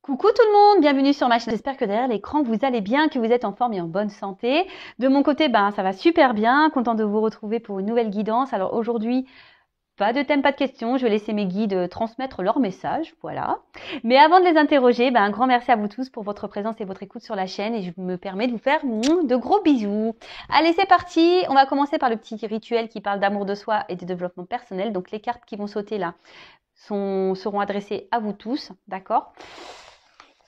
Coucou tout le monde, bienvenue sur ma chaîne. J'espère que derrière l'écran vous allez bien, que vous êtes en forme et en bonne santé. De mon côté, ça va super bien, content de vous retrouver pour une nouvelle guidance. Alors aujourd'hui, pas de thème, pas de questions, je vais laisser mes guides transmettre leur message, voilà. Mais avant de les interroger, un grand merci à vous tous pour votre présence et votre écoute sur la chaîne et je me permets de vous faire de gros bisous. Allez, c'est parti, on va commencer par le petit rituel qui parle d'amour de soi et de développement personnel. Donc les cartes qui vont sauter là seront adressées à vous tous, d'accord ?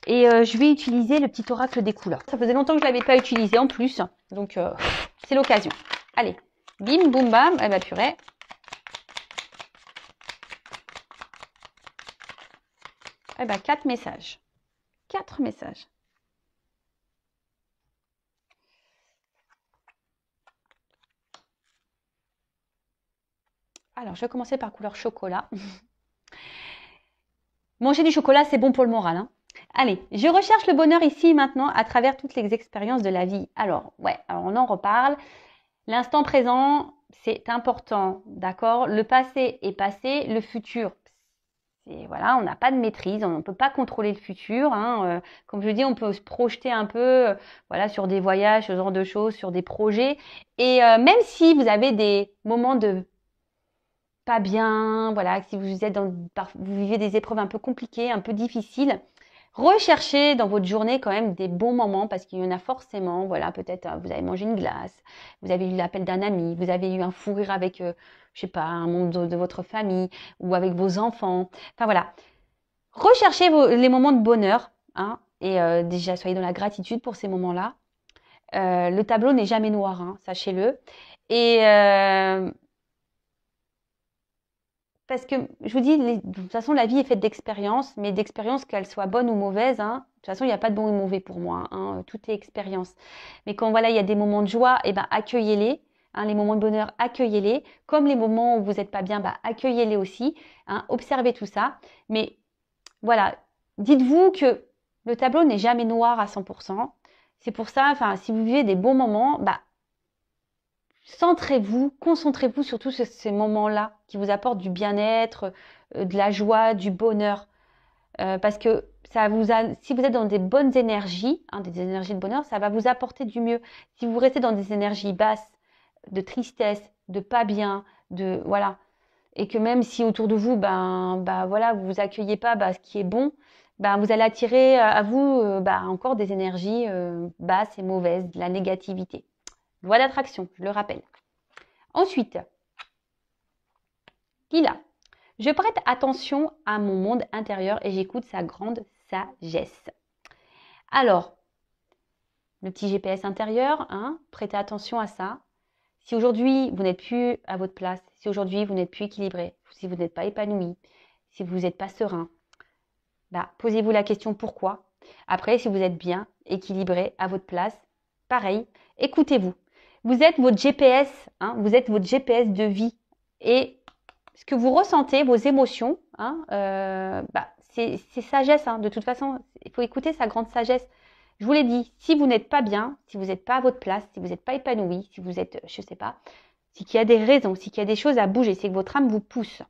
Et je vais utiliser le petit oracle des couleurs. Ça faisait longtemps que je ne l'avais pas utilisé en plus. Donc, c'est l'occasion. Allez, bim, boum, bam. Eh ben, purée. Eh ben, 4 messages. 4 messages. Alors, je vais commencer par couleur chocolat. Manger du chocolat, c'est bon pour le moral, hein. Allez, je recherche le bonheur ici maintenant à travers toutes les expériences de la vie. Alors, on en reparle. L'instant présent, c'est important, d'accord? Le passé est passé, le futur, voilà, on n'a pas de maîtrise, on ne peut pas contrôler le futur, hein. Comme je dis, on peut se projeter un peu, voilà, sur des voyages, ce genre de choses, sur des projets. Et même si vous avez des moments de pas bien, voilà, si vous vivez des épreuves un peu compliquées, un peu difficiles, recherchez dans votre journée quand même des bons moments parce qu'il y en a forcément. Voilà, peut-être vous avez mangé une glace, vous avez eu l'appel d'un ami, vous avez eu un fou rire avec, je sais pas, un membre de votre famille ou avec vos enfants. Enfin voilà, recherchez les moments de bonheur, hein, et déjà soyez dans la gratitude pour ces moments-là. Le tableau n'est jamais noir, hein, sachez-le. Et parce que je vous dis, de toute façon, la vie est faite d'expériences, mais d'expériences, qu'elles soient bonnes ou mauvaises, hein. De toute façon, il n'y a pas de bon ou mauvais pour moi, hein. Tout est expérience. Mais quand voilà, il y a des moments de joie, accueillez-les. Hein, les moments de bonheur, accueillez-les. Comme les moments où vous n'êtes pas bien, accueillez-les aussi. Hein, observez tout ça. Mais voilà, dites-vous que le tableau n'est jamais noir à 100%. C'est pour ça, si vous vivez des bons moments, centrez-vous, concentrez-vous surtout sur ces moments-là qui vous apportent du bien-être, de la joie, du bonheur. Parce que si vous êtes dans des bonnes énergies, hein, des énergies de bonheur, ça va vous apporter du mieux. Si vous restez dans des énergies basses, de tristesse, de pas bien, voilà, et que même si autour de vous, voilà, vous accueillez pas ce qui est bon, vous allez attirer à vous encore des énergies basses et mauvaises, de la négativité. Loi d'attraction, je le rappelle. Ensuite, Lila, je prête attention à mon monde intérieur et j'écoute sa grande sagesse. Alors, le petit GPS intérieur, hein, prêtez attention à ça. Si aujourd'hui vous n'êtes plus à votre place, si aujourd'hui vous n'êtes plus équilibré, si vous n'êtes pas épanoui, si vous n'êtes pas serein, posez-vous la question pourquoi. Après, si vous êtes bien, équilibré, à votre place, pareil, écoutez-vous. Vous êtes votre GPS, hein, vous êtes votre GPS de vie. Et ce que vous ressentez, vos émotions, hein, c'est sagesse. Hein, de toute façon, il faut écouter sa grande sagesse. Je vous l'ai dit, si vous n'êtes pas bien, si vous n'êtes pas à votre place, si vous n'êtes pas épanoui, si vous êtes, je ne sais pas, c'est qu'il y a des raisons, c'est qu'il y a des choses à bouger, c'est que votre âme vous pousse.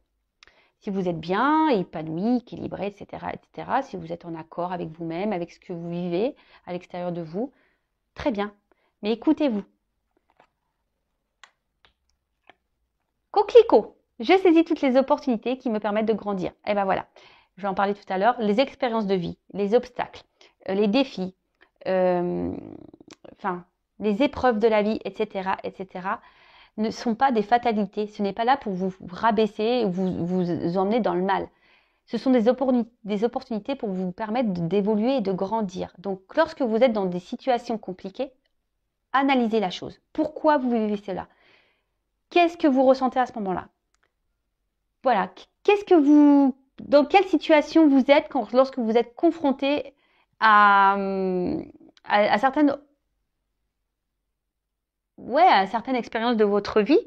Si vous êtes bien, épanoui, équilibré, etc., etc., si vous êtes en accord avec vous-même, avec ce que vous vivez à l'extérieur de vous, très bien. Mais écoutez-vous. Coquelicot, je saisis toutes les opportunités qui me permettent de grandir. Et voilà, je vais en parler tout à l'heure. Les expériences de vie, les obstacles, les défis, les épreuves de la vie, etc., etc., ne sont pas des fatalités. Ce n'est pas là pour vous rabaisser ou vous emmener dans le mal. Ce sont des opportunités pour vous permettre d'évoluer et de grandir. Donc, lorsque vous êtes dans des situations compliquées, analysez la chose. Pourquoi vous vivez cela? Qu'est-ce que vous ressentez à ce moment-là? Voilà. Dans quelle situation vous êtes lorsque vous êtes confronté à certaines expériences de votre vie,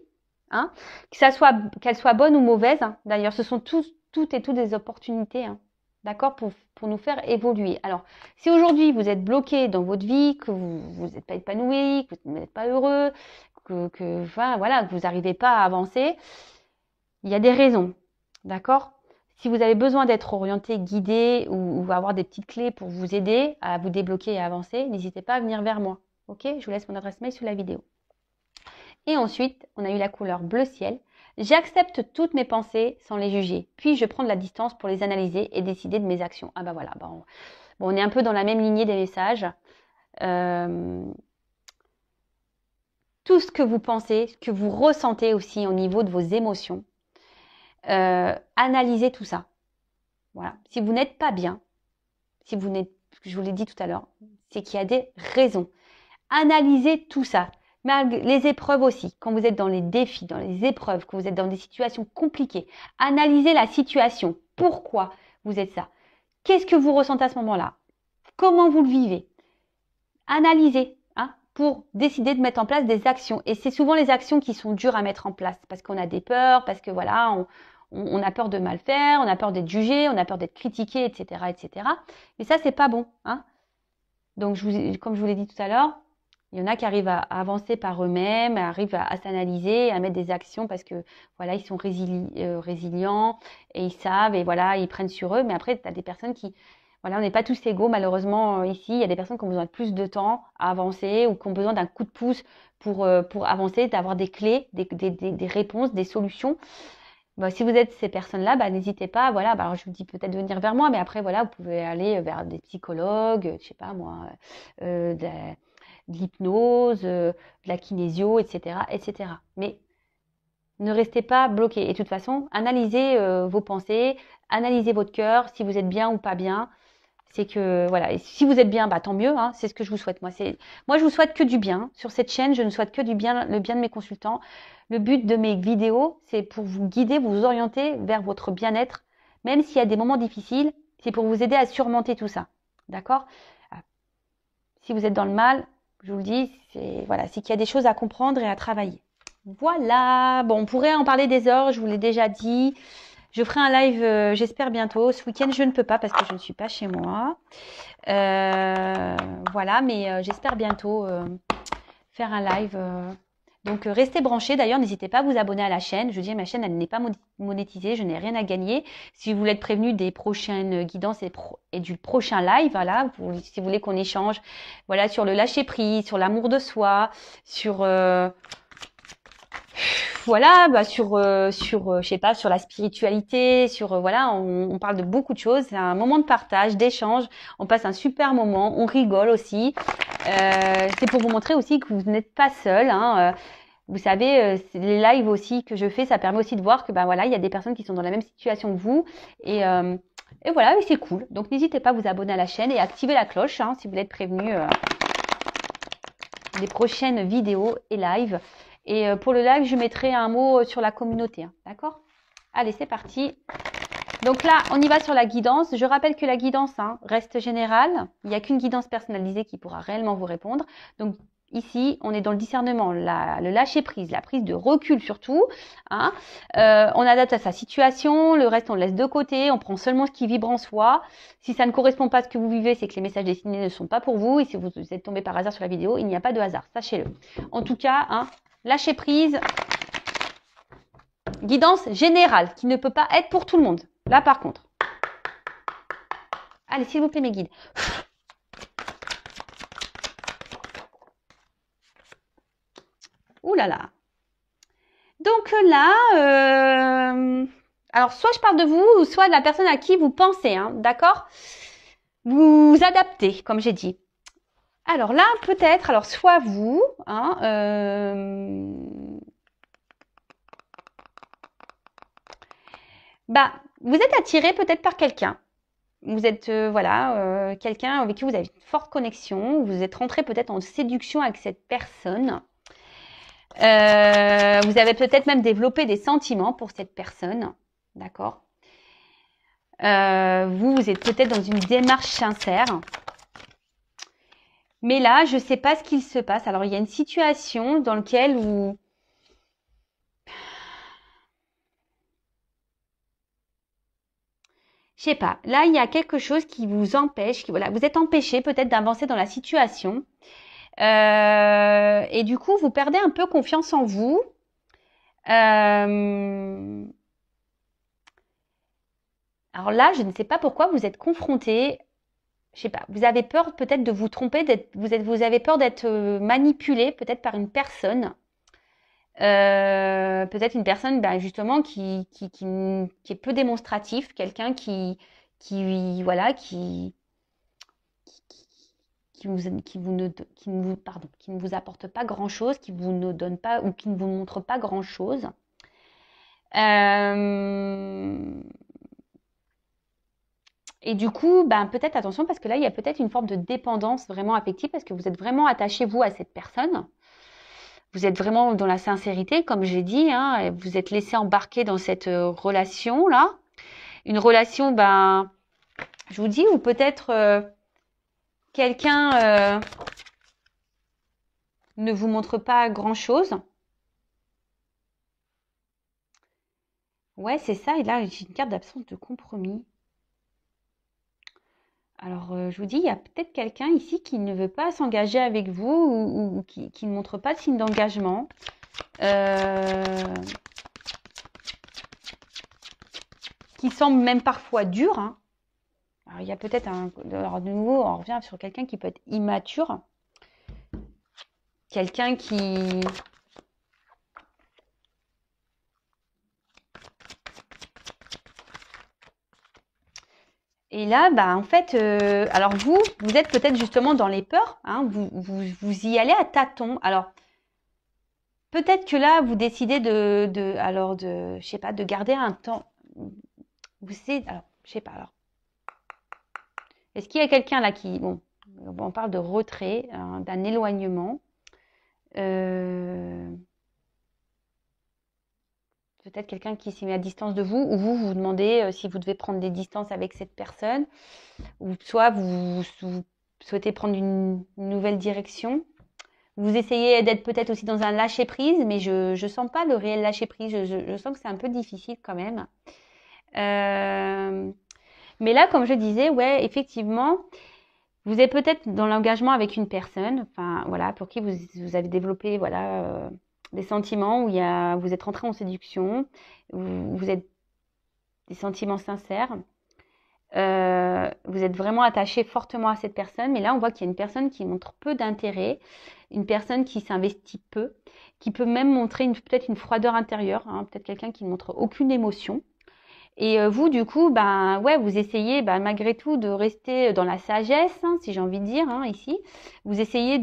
hein, qu'elles soient bonnes ou mauvaises, hein. D'ailleurs, ce sont toutes et toutes des opportunités, hein, d'accord, pour nous faire évoluer. Alors, si aujourd'hui vous êtes bloqué dans votre vie, que vous n'êtes pas épanoui, que vous n'êtes pas heureux, que vous n'arrivez pas à avancer, il y a des raisons, d'accord? Si vous avez besoin d'être orienté, guidé ou avoir des petites clés pour vous aider à vous débloquer et à avancer, n'hésitez pas à venir vers moi. Ok? Je vous laisse mon adresse mail sous la vidéo. Et ensuite, on a eu la couleur bleu ciel. J'accepte toutes mes pensées sans les juger. Puis, je prends de la distance pour les analyser et décider de mes actions. Ah bah voilà, bon, on est un peu dans la même lignée des messages. Tout ce que vous pensez, ce que vous ressentez aussi au niveau de vos émotions, analysez tout ça. Voilà. Si vous n'êtes pas bien, si vous n'êtes, je vous l'ai dit tout à l'heure, c'est qu'il y a des raisons. Analysez tout ça. Les épreuves aussi, quand vous êtes dans les défis, dans les épreuves, quand vous êtes dans des situations compliquées, analysez la situation. Pourquoi vous êtes ça? Qu'est-ce que vous ressentez à ce moment-là? Comment vous le vivez? Analysez pour décider de mettre en place des actions. Et c'est souvent les actions qui sont dures à mettre en place parce qu'on a des peurs, parce que voilà, on a peur de mal faire, on a peur d'être jugé, on a peur d'être critiqué, etc., etc. Mais ça, c'est pas bon. Donc, comme je vous l'ai dit tout à l'heure, il y en a qui arrivent à avancer par eux-mêmes, arrivent à s'analyser, à mettre des actions parce que voilà, ils sont résilients et ils savent et voilà, ils prennent sur eux. Mais après, tu as des personnes qui, voilà, on n'est pas tous égaux malheureusement ici. Il y a des personnes qui ont besoin de plus de temps à avancer ou qui ont besoin d'un coup de pouce pour avancer, d'avoir des clés, des réponses, des solutions. Bah, si vous êtes ces personnes-là, bah, n'hésitez pas. Voilà, bah, alors je vous dis peut-être de venir vers moi, mais après voilà, vous pouvez aller vers des psychologues, je sais pas moi, de l'hypnose, de la kinésio, etc., etc. Mais ne restez pas bloqué. Et de toute façon, analysez vos pensées, analysez votre cœur, si vous êtes bien ou pas bien. C'est que voilà, et si vous êtes bien, bah tant mieux. C'est ce que je vous souhaite. Moi, je vous souhaite que du bien sur cette chaîne. Je ne souhaite que du bien, le bien de mes consultants. Le but de mes vidéos, c'est pour vous guider, vous orienter vers votre bien-être, même s'il y a des moments difficiles. C'est pour vous aider à surmonter tout ça. D'accord? Si vous êtes dans le mal, je vous le dis, c'est qu'il y a des choses à comprendre et à travailler. Voilà. Bon, on pourrait en parler des heures. Je vous l'ai déjà dit. Je ferai un live, j'espère bientôt. Ce week-end, je ne peux pas parce que je ne suis pas chez moi. Voilà, mais j'espère bientôt faire un live. Donc, restez branchés. D'ailleurs, n'hésitez pas à vous abonner à la chaîne. Je dis, ma chaîne, elle n'est pas monétisée. Je n'ai rien à gagner. Si vous voulez être prévenu des prochaines guidances et du prochain live, voilà, si vous voulez qu'on échange, voilà, sur le lâcher prise, sur l'amour de soi, sur voilà, bah je sais pas, sur la spiritualité, sur voilà, on parle de beaucoup de choses. C'est un moment de partage, d'échange. On passe un super moment, on rigole aussi. C'est pour vous montrer aussi que vous n'êtes pas seul. Vous savez, les lives aussi que je fais, ça permet aussi de voir que ben voilà, il y a des personnes qui sont dans la même situation que vous et voilà, c'est cool. Donc n'hésitez pas à vous abonner à la chaîne et activer la cloche si vous voulez être prévenu des prochaines vidéos et lives. Et pour le live, je mettrai un mot sur la communauté. D'accord? Allez, c'est parti. Donc là, on y va sur la guidance. Je rappelle que la guidance reste générale. Il n'y a qu'une guidance personnalisée qui pourra réellement vous répondre. Donc ici, on est dans le discernement, le lâcher prise, la prise de recul surtout. On adapte à sa situation. Le reste, on le laisse de côté. On prend seulement ce qui vibre en soi. Si ça ne correspond pas à ce que vous vivez, c'est que les messages destinés ne sont pas pour vous. Et si vous êtes tombé par hasard sur la vidéo, il n'y a pas de hasard. Sachez-le. En tout cas, lâcher prise. Guidance générale qui ne peut pas être pour tout le monde. Là, par contre. Allez, s'il vous plaît, mes guides. Ouh là là. Donc là, alors soit je parle de vous, soit de la personne à qui vous pensez, d'accord? Vous adaptez, comme j'ai dit. Alors là, peut-être, alors soit vous, vous êtes attiré peut-être par quelqu'un. Vous êtes, quelqu'un avec qui vous avez une forte connexion. Vous êtes rentré peut-être en séduction avec cette personne. Vous avez peut-être même développé des sentiments pour cette personne. D'accord? Vous êtes peut-être dans une démarche sincère. Mais là, je ne sais pas ce qu'il se passe. Alors, il y a une situation dans laquelle vous... Je sais pas. Là, il y a quelque chose qui vous empêche, voilà, vous êtes empêché peut-être d'avancer dans la situation. Et du coup, vous perdez un peu confiance en vous. Alors là, je ne sais pas pourquoi vous êtes confronté. Je sais pas, vous avez peur peut-être de vous tromper, vous avez peur d'être manipulé peut-être par une personne. Peut-être une personne justement qui est peu démonstratif, quelqu'un voilà, qui ne vous apporte pas grand-chose, qui vous ne donne pas ou qui ne vous montre pas grand-chose. Et du coup, peut-être attention parce que là, il y a peut-être une forme de dépendance vraiment affective parce que vous êtes vraiment attaché, vous, à cette personne. Vous êtes vraiment dans la sincérité, comme j'ai dit, hein, et vous êtes laissé embarquer dans cette relation-là. Une relation, je vous dis, ou peut-être quelqu'un ne vous montre pas grand-chose. Ouais, c'est ça. Et là, j'ai une carte d'absence de compromis. Alors, je vous dis, il y a peut-être quelqu'un ici qui ne veut pas s'engager avec vous ou qui ne montre pas de signe d'engagement. Qui semble même parfois dur. Hein. Alors, il y a peut-être alors, de nouveau, on revient sur quelqu'un qui peut être immature. Quelqu'un qui... Et là, en fait, alors vous êtes peut-être justement dans les peurs, hein, vous y allez à tâtons. Alors, peut-être que là, vous décidez je sais pas, de garder un temps. Vous savez, alors, je sais pas, alors. Est-ce qu'il y a quelqu'un là qui, bon, on parle de retrait, hein, d'un éloignement. Peut-être quelqu'un qui s'y met à distance de vous, ou vous demandez si vous devez prendre des distances avec cette personne, ou soit vous souhaitez prendre une nouvelle direction. Vous essayez d'être peut-être aussi dans un lâcher-prise, mais je ne sens pas le réel lâcher-prise. Je sens que c'est un peu difficile quand même. Mais là, comme je disais, ouais, effectivement, vous êtes peut-être dans l'engagement avec une personne, enfin voilà, pour qui vous avez développé voilà des sentiments où vous êtes rentré en séduction, vous êtes des sentiments sincères. Vous êtes vraiment attaché fortement à cette personne, mais là on voit qu'il y a une personne qui montre peu d'intérêt, une personne qui s'investit peu, qui peut même montrer peut-être une froideur intérieure, hein, peut-être quelqu'un qui ne montre aucune émotion. Et vous, du coup, ouais, vous essayez malgré tout de rester dans la sagesse, hein, si j'ai envie de dire, hein, ici. Vous essayez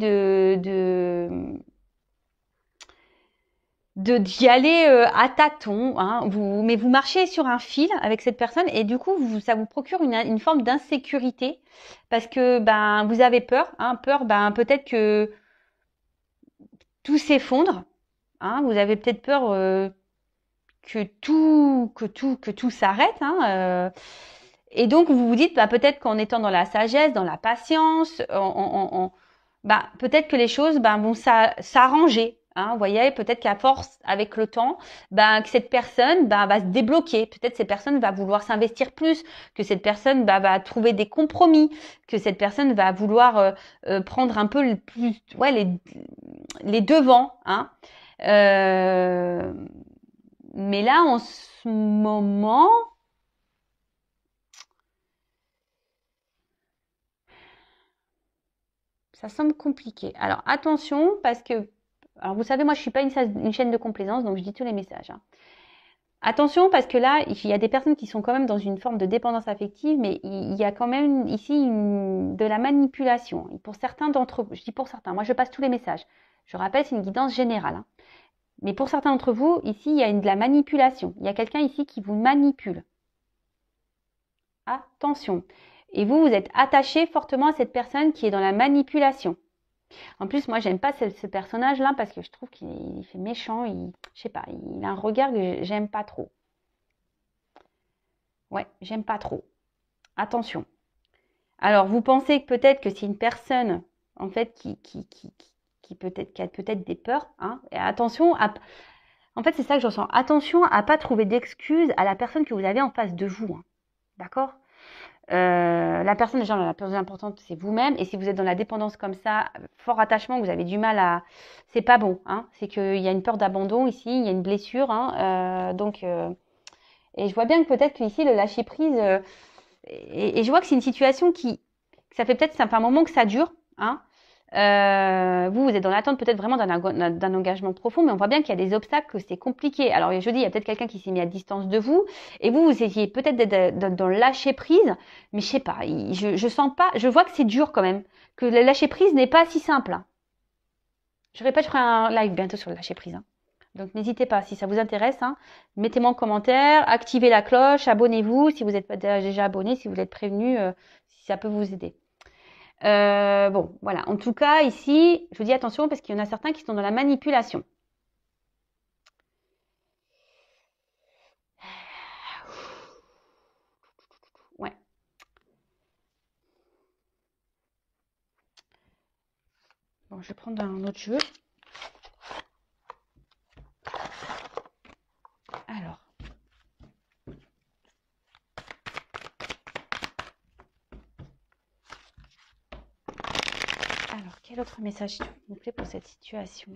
d'y aller à tâtons, hein, mais vous marchez sur un fil avec cette personne et du coup, ça vous procure une forme d'insécurité parce que vous avez peur, hein, peur peut-être que tout s'effondre, hein, vous avez peut-être peur que tout s'arrête, hein, et donc vous vous dites peut-être qu'en étant dans la sagesse, dans la patience, peut-être que les choses vont s'arranger. Hein, vous voyez, peut-être qu'à force, avec le temps, que cette personne va se débloquer. Peut-être cette personne va vouloir s'investir plus, que cette personne va trouver des compromis, que cette personne va vouloir prendre un peu les devants. Hein. Mais là, en ce moment, ça semble compliqué. Alors attention, parce que, alors vous savez, moi je suis pas une chaîne de complaisance, donc je dis tous les messages. Hein. Attention, parce que là, il y a des personnes qui sont quand même dans une forme de dépendance affective, mais il y a quand même ici de la manipulation. Et pour certains d'entre vous, je dis pour certains, moi je passe tous les messages. Je rappelle, c'est une guidance générale. Hein. Mais pour certains d'entre vous, ici, il y a de la manipulation. Il y a quelqu'un ici qui vous manipule. Attention. Et vous êtes attaché fortement à cette personne qui est dans la manipulation. En plus, moi, j'aime pas ce personnage-là parce que je trouve qu'il fait méchant. Je sais pas, il a un regard que j'aime pas trop. Ouais, j'aime pas trop. Attention. Alors, vous pensez que peut-être que c'est une personne, en fait, qui a peut-être des peurs. Hein, et attention en fait, c'est ça que je ressens. Attention à pas trouver d'excuses à la personne que vous avez en face de vous. Hein. D'accord ? La personne déjà la plus importante, c'est vous-même. Et si vous êtes dans la dépendance comme ça, fort attachement, vous avez du mal à... C'est pas bon. Hein. C'est qu'il y a une peur d'abandon ici, il y a une blessure. Hein. Et je vois bien que peut-être qu'ici, le lâcher-prise, et je vois que c'est une situation que ça fait peut-être, ça fait un moment que ça dure, hein. Vous êtes dans l'attente peut-être vraiment d'un engagement profond, mais on voit bien qu'il y a des obstacles, que c'est compliqué. Alors, je dis, il y a peut-être quelqu'un qui s'est mis à distance de vous, et vous essayez peut-être d'être dans le lâcher-prise, mais je sais pas, je sens pas, je vois que c'est dur quand même, que le lâcher-prise n'est pas si simple, hein. Je répète, je ferai un live bientôt sur le lâcher-prise, hein. Donc, n'hésitez pas, si ça vous intéresse, hein, mettez-moi en commentaire, activez la cloche, abonnez-vous si vous n'êtes pas déjà abonné, si vous êtes prévenu, si ça peut vous aider. Bon, voilà. En tout cas, ici, je vous dis attention parce qu'il y en a certains qui sont dans la manipulation. Ouais. Bon, je vais prendre un autre jeu. Alors. Alors, quel autre message s'il vous plaît pour cette situation?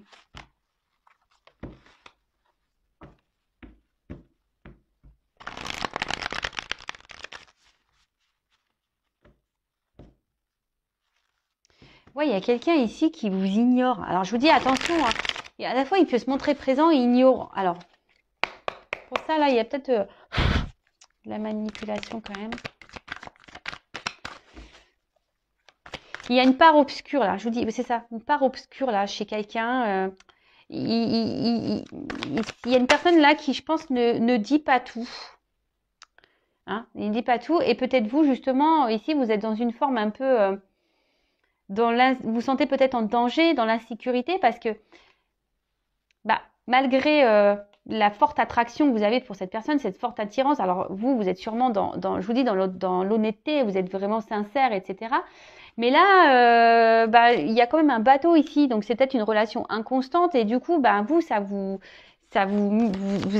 Ouais, il y a quelqu'un ici qui vous ignore. Alors, je vous dis attention, hein. Et à la fois, il peut se montrer présent et ignore. Alors, pour ça, là, il y a peut-être de la manipulation quand même. Il y a une part obscure, là. Je vous dis, c'est ça, une part obscure, là, chez quelqu'un. Il y a une personne, là, qui, je pense, ne dit pas tout. Hein, il ne dit pas tout. Et peut-être vous, justement, ici, vous êtes dans une forme un peu... vous vous sentez peut-être en danger, dans l'insécurité, parce que malgré la forte attraction que vous avez pour cette personne, cette forte attirance, alors vous êtes sûrement je vous dis, dans l'honnêteté, vous êtes vraiment sincère, etc. Mais là, il y a quand même un bateau ici, donc c'est peut-être une relation inconstante, et du coup, vous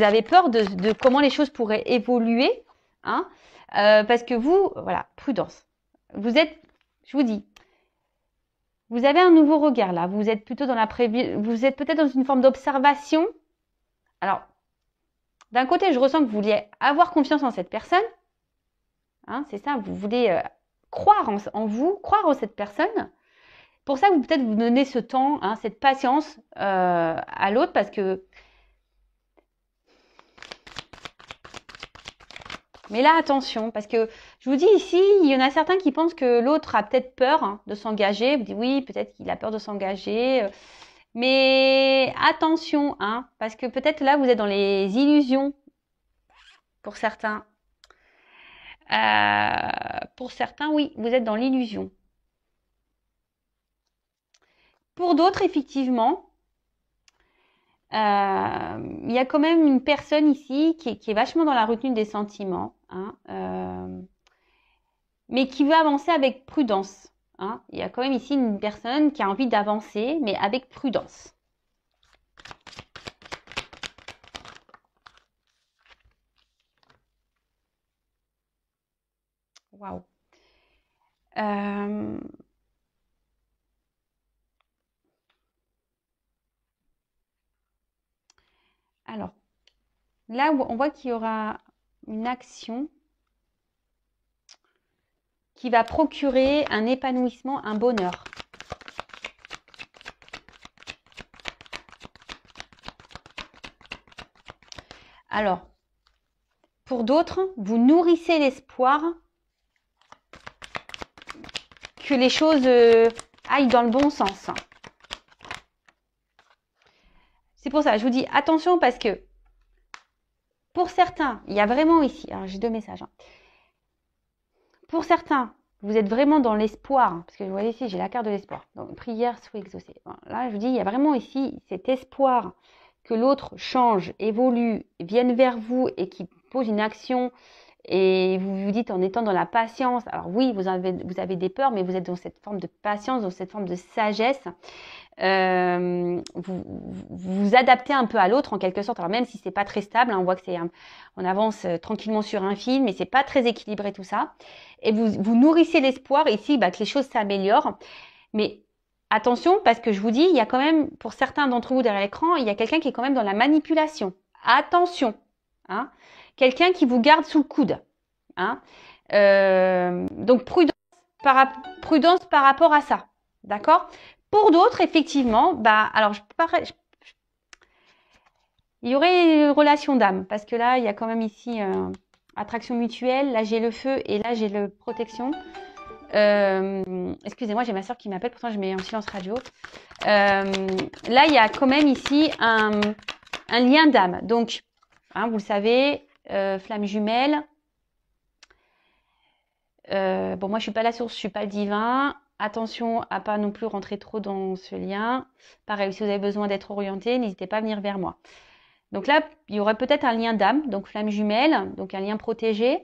avez peur de comment les choses pourraient évoluer, hein, parce que vous, voilà, prudence. Vous êtes, je vous dis, vous avez un nouveau regard là. Vous êtes plutôt vous êtes peut-être dans une forme d'observation. Alors, d'un côté, je ressens que vous vouliez avoir confiance en cette personne. Hein, c'est ça, vous voulez croire en vous, croire en cette personne. Pour ça, vous peut-être vous donnez ce temps, hein, cette patience à l'autre, parce que... Mais là, attention, parce que je vous dis ici, il y en a certains qui pensent que l'autre a peut-être peur, hein, de s'engager. Vous dites oui, peut-être qu'il a peur de s'engager. Mais attention, hein, parce que peut-être là, vous êtes dans les illusions pour certains. Pour certains, oui, vous êtes dans l'illusion. Pour d'autres, effectivement, il y a quand même une personne ici qui est vachement dans la retenue des sentiments, hein, mais qui veut avancer avec prudence. Hein. Il y a quand même ici une personne qui a envie d'avancer, mais avec prudence. Waouh. Alors, là, on voit qu'il y aura une action qui va procurer un épanouissement, un bonheur. Alors, pour d'autres, vous nourrissez l'espoir que les choses aillent dans le bon sens. C'est pour ça, je vous dis attention parce que pour certains, il y a vraiment ici, alors j'ai deux messages. Hein. Pour certains, vous êtes vraiment dans l'espoir, parce que vous voyez ici, j'ai la carte de l'espoir. Donc, prière soit exaucée. Bon, là, je vous dis, il y a vraiment ici cet espoir que l'autre change, évolue, vienne vers vous et qui pose une action. Et vous vous dites en étant dans la patience, alors oui, vous avez des peurs, mais vous êtes dans cette forme de patience, dans cette forme de sagesse. Vous adaptez un peu à l'autre en quelque sorte. Alors même si c'est pas très stable, hein, on voit que on avance tranquillement sur un fil, mais c'est pas très équilibré tout ça. Et vous nourrissez l'espoir ici que les choses s'améliorent. Mais attention, parce que je vous dis, il y a quand même, pour certains d'entre vous derrière l'écran, il y a quelqu'un qui est quand même dans la manipulation. Attention, hein. quelqu'un qui vous garde sous le coude. Hein. Donc, prudence par rapport à ça. D'accord? Pour d'autres, effectivement, alors il y aurait une relation d'âme, parce que là, il y a quand même ici attraction mutuelle. Là, j'ai le feu et là, j'ai le protection. Excusez-moi, j'ai ma soeur qui m'appelle, pourtant je mets en silence radio. Là, il y a quand même ici un lien d'âme. Donc, hein, vous le savez, flamme jumelle. Bon, moi, je suis pas la source, je suis pas le divin. Attention à pas non plus rentrer trop dans ce lien. Pareil, si vous avez besoin d'être orienté, n'hésitez pas à venir vers moi. Donc là, il y aurait peut-être un lien d'âme, donc flamme jumelle, donc un lien protégé.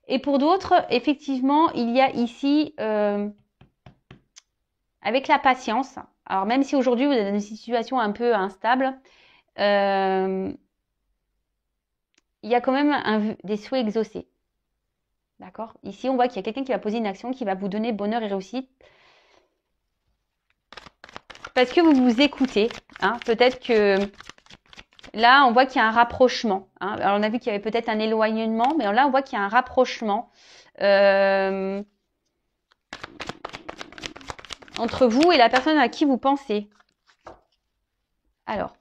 Et pour d'autres, effectivement, il y a ici, avec la patience, alors même si aujourd'hui vous êtes dans une situation un peu instable, il y a quand même des souhaits exaucés. D'accord? Ici, on voit qu'il y a quelqu'un qui va poser une action qui va vous donner bonheur et réussite. Parce que vous vous écoutez. Hein? Peut-être que là, on voit qu'il y a un rapprochement. Hein? Alors, on a vu qu'il y avait peut-être un éloignement, mais là, on voit qu'il y a un rapprochement entre vous et la personne à qui vous pensez. Alors,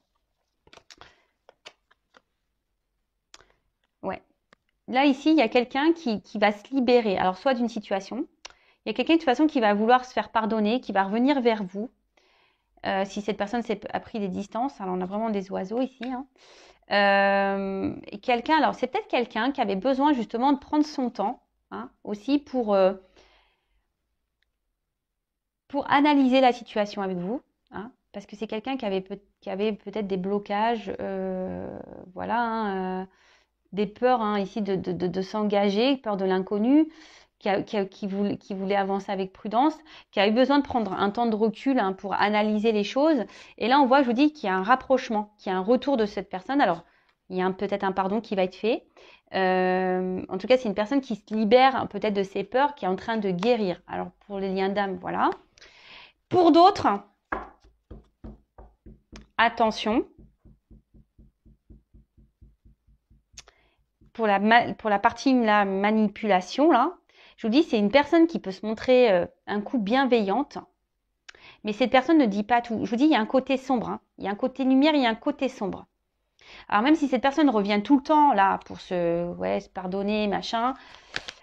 ouais. Là, ici, il y a quelqu'un qui va se libérer. Alors, soit d'une situation, il y a quelqu'un de toute façon qui va vouloir se faire pardonner, qui va revenir vers vous. Si cette personne a pris des distances, alors on a vraiment des oiseaux ici. Hein. Et quelqu'un, alors c'est peut-être quelqu'un qui avait besoin justement de prendre son temps hein, aussi pour analyser la situation avec vous. Hein, parce que c'est quelqu'un qui avait peut-être des blocages, voilà, hein, des peurs hein, ici de s'engager, peur de l'inconnu. Qui voulait avancer avec prudence, qui a eu besoin de prendre un temps de recul hein, pour analyser les choses. Et là, on voit, je vous dis, qu'il y a un rapprochement, qu'il y a un retour de cette personne. Alors, il y a peut-être un pardon qui va être fait. En tout cas, c'est une personne qui se libère peut-être de ses peurs, qui est en train de guérir. Alors, pour les liens d'âme, voilà. Pour d'autres, attention. Pour la partie la manipulation, là, je vous dis, c'est une personne qui peut se montrer un coup bienveillante, mais cette personne ne dit pas tout. Je vous dis, il y a un côté sombre. Hein. Il y a un côté lumière, il y a un côté sombre. Alors même si cette personne revient tout le temps là pour se pardonner, machin,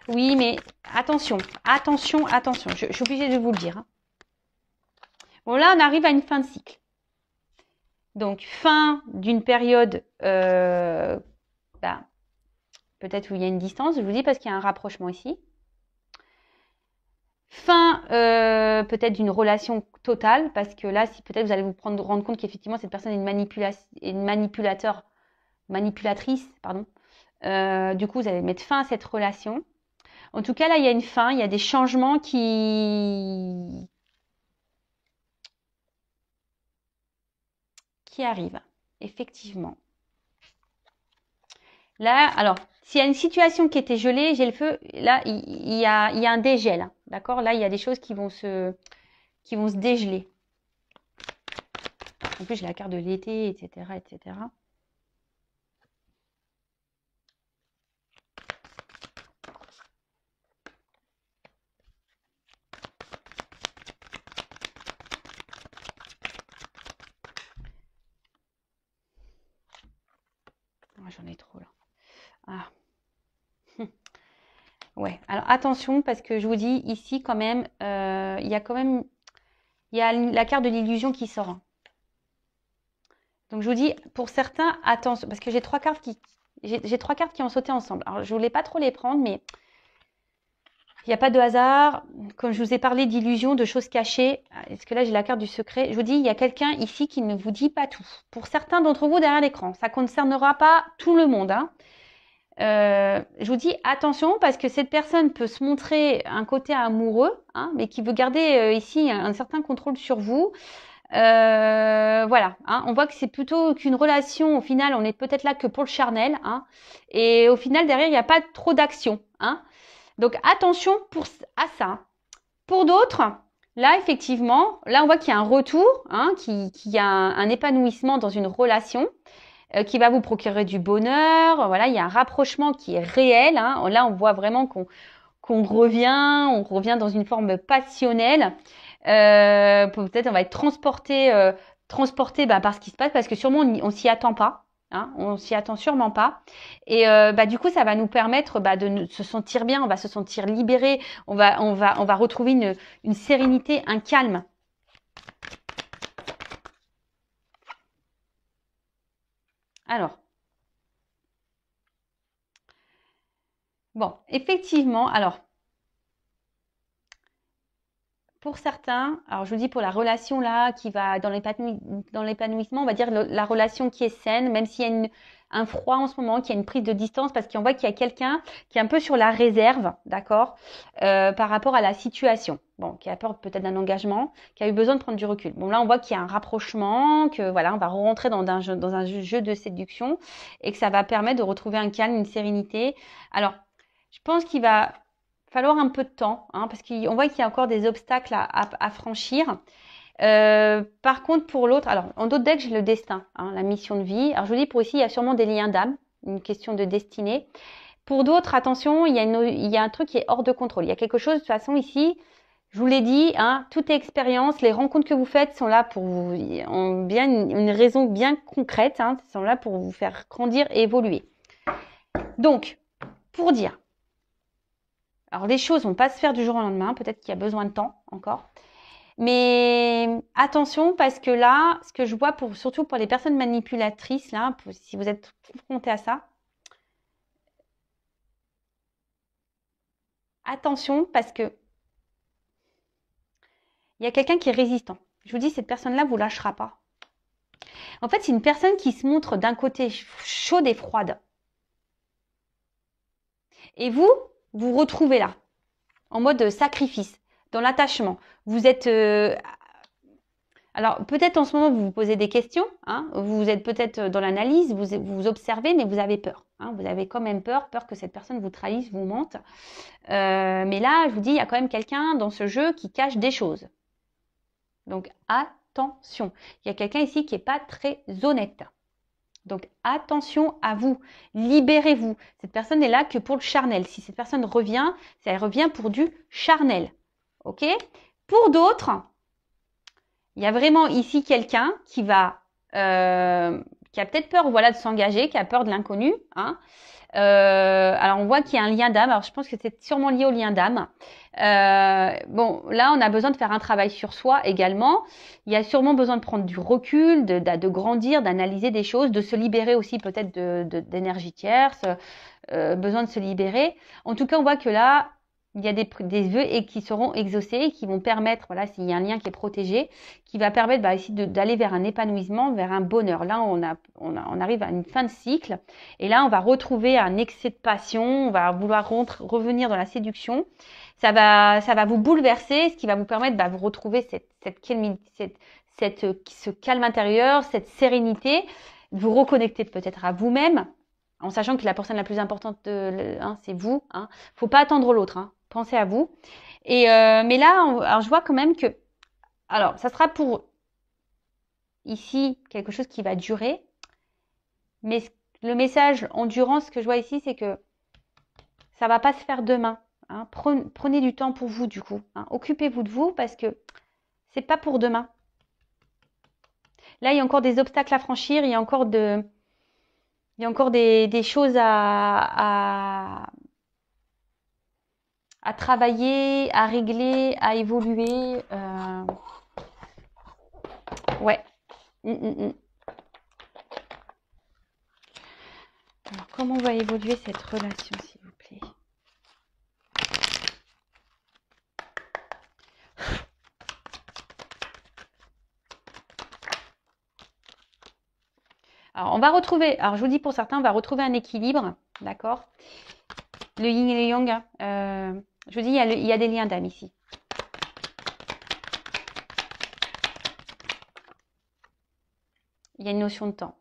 oui, mais attention, attention, attention. Je suis obligée de vous le dire. Hein. Bon, là, on arrive à une fin de cycle. Donc, fin d'une période, peut-être où il y a une distance, je vous dis, parce qu'il y a un rapprochement ici. Fin peut-être d'une relation totale, parce que là, si peut-être vous allez vous rendre compte qu'effectivement cette personne est une manipulatrice, pardon. Du coup, vous allez mettre fin à cette relation. En tout cas, là, il y a une fin, il y a des changements qui arrivent, effectivement. Là, alors, s'il y a une situation qui était gelée, j'ai le feu, là, il y a un dégel, hein, d'accord? Là, il y a des choses qui vont se dégeler. En plus, j'ai la carte de l'été, etc., etc. Oh, j'en ai trop, là. Ah. Ouais, alors attention parce que je vous dis ici quand même, il y a la carte de l'illusion qui sort. Hein. Donc je vous dis pour certains attention parce que j'ai trois cartes qui ont sauté ensemble. Alors je voulais pas trop les prendre mais il n'y a pas de hasard. Comme je vous ai parlé d'illusion, de choses cachées, est-ce que là j'ai la carte du secret? Je vous dis il y a quelqu'un ici qui ne vous dit pas tout. Pour certains d'entre vous derrière l'écran, ça concernera pas tout le monde. Hein. Je vous dis attention parce que cette personne peut se montrer un côté amoureux, hein, mais qui veut garder ici un certain contrôle sur vous. Voilà, hein, on voit que c'est plutôt qu'une relation. Au final, on est peut-être là que pour le charnel, hein, et au final derrière il n'y a pas trop d'action. Hein. Donc attention à ça. Pour d'autres, là effectivement, là on voit qu'il y a un retour, hein, qu'il y a un épanouissement dans une relation. qui va vous procurer du bonheur. Voilà, il y a un rapprochement qui est réel. Hein. Là, on voit vraiment qu'on revient dans une forme passionnelle. Peut-être on va être transporté par ce qui se passe parce que sûrement on s'y attend pas. Hein, on s'y attend sûrement pas. Et du coup, ça va nous permettre de se sentir bien. On va se sentir libéré. On va retrouver une sérénité, un calme. Alors, bon, effectivement, alors, pour certains, alors je vous dis pour la relation là qui va dans l'épanouissement, on va dire la relation qui est saine, même s'il y a un froid en ce moment, qu'il y a une prise de distance parce qu'on voit qu'il y a quelqu'un qui est un peu sur la réserve, d'accord, par rapport à la situation. Bon, qui a peur peut-être d'un engagement, qui a eu besoin de prendre du recul. Bon, là, on voit qu'il y a un rapprochement, que voilà, on va rentrer dans un jeu de séduction et que ça va permettre de retrouver un calme, une sérénité. Alors, je pense qu'il va falloir un peu de temps, hein, parce qu'on voit qu'il y a encore des obstacles à franchir. Par contre, pour l'autre, alors en d'autres decks, j'ai le destin, hein, la mission de vie. Alors je vous dis, pour ici, il y a sûrement des liens d'âme, une question de destinée. Pour d'autres, attention, il y a un truc qui est hors de contrôle. Il y a quelque chose, de toute façon, ici, je vous l'ai dit, hein, toute expérience, les rencontres que vous faites sont là pour vous, ont bien une raison bien concrète, hein, sont là pour vous faire grandir et évoluer. Donc, pour dire, alors les choses vont pas se faire du jour au lendemain, peut-être qu'il y a besoin de temps encore. Mais attention parce que là, ce que je vois surtout pour les personnes manipulatrices, là, si vous êtes confrontés à ça, attention parce que il y a quelqu'un qui est résistant. Je vous dis, cette personne-là vous lâchera pas. En fait, c'est une personne qui se montre d'un côté chaude et froide. Et vous retrouvez là, en mode sacrifice, dans l'attachement. Vous êtes... alors, peut-être en ce moment, vous vous posez des questions. Hein, vous êtes peut-être dans l'analyse, vous observez, mais vous avez peur. Hein, vous avez quand même peur que cette personne vous trahisse, vous mente. Mais là, je vous dis, il y a quand même quelqu'un dans ce jeu qui cache des choses. Donc, attention. Il y a quelqu'un ici qui n'est pas très honnête. Donc, attention à vous. Libérez-vous. Cette personne n'est là que pour le charnel. Si cette personne revient, elle revient pour du charnel. OK ? Pour d'autres, il y a vraiment ici quelqu'un qui a peut-être peur, voilà, de s'engager, qui a peur de l'inconnu. Hein. Alors, on voit qu'il y a un lien d'âme. Alors, je pense que c'est sûrement lié au lien d'âme. Bon, là, on a besoin de faire un travail sur soi également. Il y a sûrement besoin de prendre du recul, de grandir, d'analyser des choses, de se libérer aussi peut-être d'énergie tierce, besoin de se libérer. En tout cas, on voit que là, il y a des vœux qui seront exaucés, qui vont permettre, voilà, s'il y a un lien qui est protégé, qui va permettre ici d'aller vers un épanouissement, vers un bonheur. Là, on arrive à une fin de cycle. Et là, on va retrouver un excès de passion, on va vouloir revenir dans la séduction. Ça va vous bouleverser, ce qui va vous permettre de vous retrouver ce calme intérieur, cette sérénité, de vous reconnecter peut-être à vous-même, en sachant que la personne la plus importante, c'est vous. Hein. Faut pas attendre l'autre. Hein. Pensez à vous. Et mais là, alors je vois quand même que, alors ça sera pour ici quelque chose qui va durer, mais le message endurance que je vois ici, c'est que ça va pas se faire demain. Hein. Prenez du temps pour vous du coup. Hein. Occupez-vous de vous parce que c'est pas pour demain. Là, il y a encore des obstacles à franchir, il y a encore des choses à travailler, à régler, à évoluer. Ouais. Alors, comment va évoluer cette relation, s'il vous plaît? Alors, on va retrouver, alors je vous dis pour certains, on va retrouver un équilibre, d'accord? Le yin et le yang, je vous dis, il y a des liens d'âme ici. Il y a une notion de temps.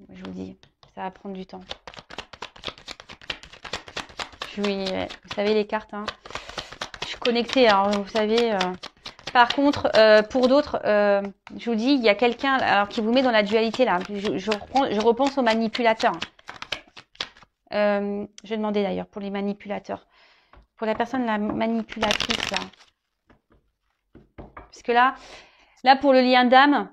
Je vous dis, ça va prendre du temps. Vous savez, les cartes, hein. Je suis connectée, alors vous savez, Par contre, pour d'autres, je vous dis, il y a quelqu'un alors qui vous met dans la dualité là. Je repense aux manipulateurs. Je vais demander d'ailleurs pour les manipulateurs. Pour la personne, la manipulatrice là. Parce que là pour le lien d'âme,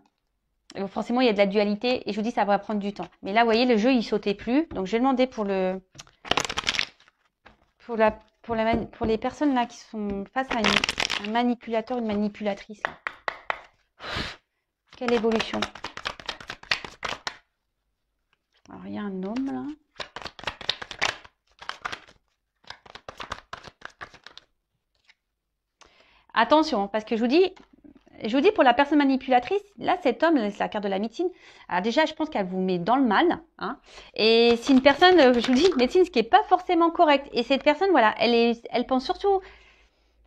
forcément il y a de la dualité et je vous dis ça va prendre du temps. Mais là, vous voyez, le jeu il sautait plus. Donc je vais demander pour les personnes là qui sont face à un manipulateur, une manipulatrice. Quelle évolution. Alors il y a un homme là. Attention, parce que je vous dis pour la personne manipulatrice, là, cet homme, c'est la carte de la médecine. Alors déjà, je pense qu'elle vous met dans le mal. Hein, et c'est une personne, je vous dis, médecine, ce qui n'est pas forcément correct. Et cette personne, voilà, elle pense surtout,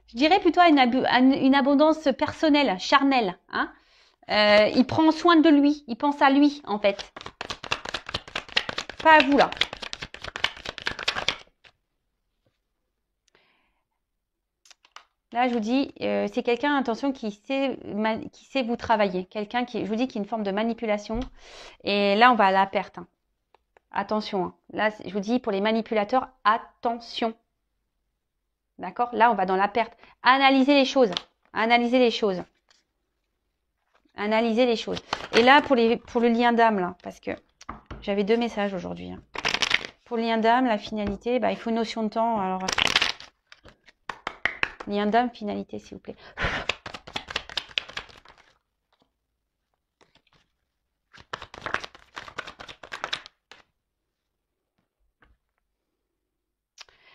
je dirais plutôt à une abondance personnelle, charnelle. Hein. Il prend soin de lui, il pense à lui, en fait. Pas à vous, là. Là, je vous dis, c'est quelqu'un, attention, qui sait vous travailler. Quelqu'un qui, je vous dis, qui est une forme de manipulation. Et là, on va à la perte. Hein. Attention. Hein. Là, je vous dis, pour les manipulateurs, attention. D'accord? Là, on va dans la perte. Analysez les choses. Analysez les choses. Analysez les choses. Et là, pour le lien d'âme, là, parce que j'avais 2 messages aujourd'hui. Hein. Pour le lien d'âme, la finalité, il faut une notion de temps. Alors, lien d'âme, finalité, s'il vous plaît.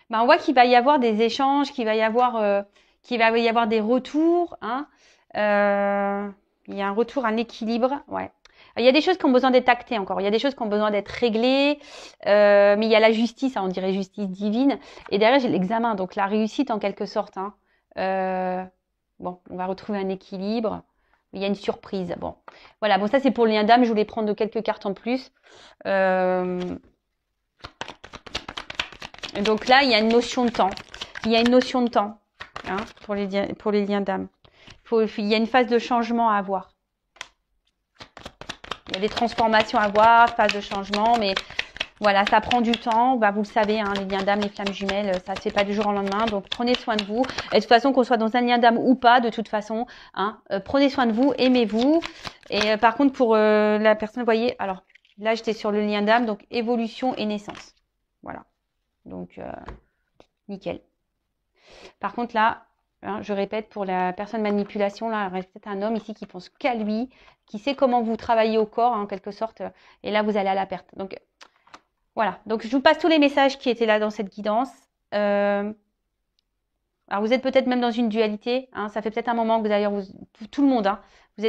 On voit qu'il va y avoir des échanges, qu'il va y avoir des retours. Hein. Il y a un retour, un équilibre. Ouais. Il y a des choses qui ont besoin d'être actées encore. Il y a des choses qui ont besoin d'être réglées. Mais il y a la justice, hein, on dirait justice divine. Et derrière, j'ai l'examen, donc la réussite en quelque sorte. Hein. Bon, on va retrouver un équilibre. Il y a une surprise. Bon, voilà. Bon, ça c'est pour le lien d'âme. Je voulais prendre quelques cartes en plus. Donc là, il y a une notion de temps. Il y a une notion de temps hein, pour les liens d'âme. Il y a une phase de changement à avoir. Il y a des transformations à avoir, phase de changement, mais voilà, ça prend du temps. Vous le savez, hein, les liens d'âme, les flammes jumelles, ça ne se fait pas du jour au lendemain. Donc, prenez soin de vous. Et de toute façon, qu'on soit dans un lien d'âme ou pas, de toute façon, hein, prenez soin de vous, aimez-vous. Et par contre, pour la personne, vous voyez, alors là, j'étais sur le lien d'âme, donc évolution et naissance. Voilà. Donc, nickel. Par contre, là, hein, je répète, pour la personne manipulation, là, il reste peut-être un homme ici qui pense qu'à lui, qui sait comment vous travaillez au corps, hein, en quelque sorte. Et là, vous allez à la perte. Donc, voilà. Donc, je vous passe tous les messages qui étaient là dans cette guidance. Alors, vous êtes peut-être même dans une dualité. Hein, ça fait peut-être un moment que d'ailleurs, tout le monde, hein,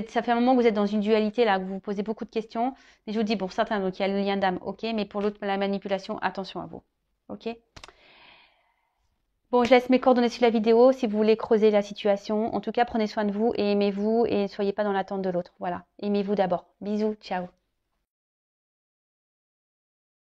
ça fait un moment que vous êtes dans une dualité, là, que vous vous posez beaucoup de questions. Mais je vous dis, pour certains, donc il y a le lien d'âme, ok. Mais pour l'autre, la manipulation, attention à vous. Ok. Bon, je laisse mes coordonnées sur la vidéo si vous voulez creuser la situation. En tout cas, prenez soin de vous et aimez-vous et ne soyez pas dans l'attente de l'autre. Voilà. Aimez-vous d'abord. Bisous. Ciao.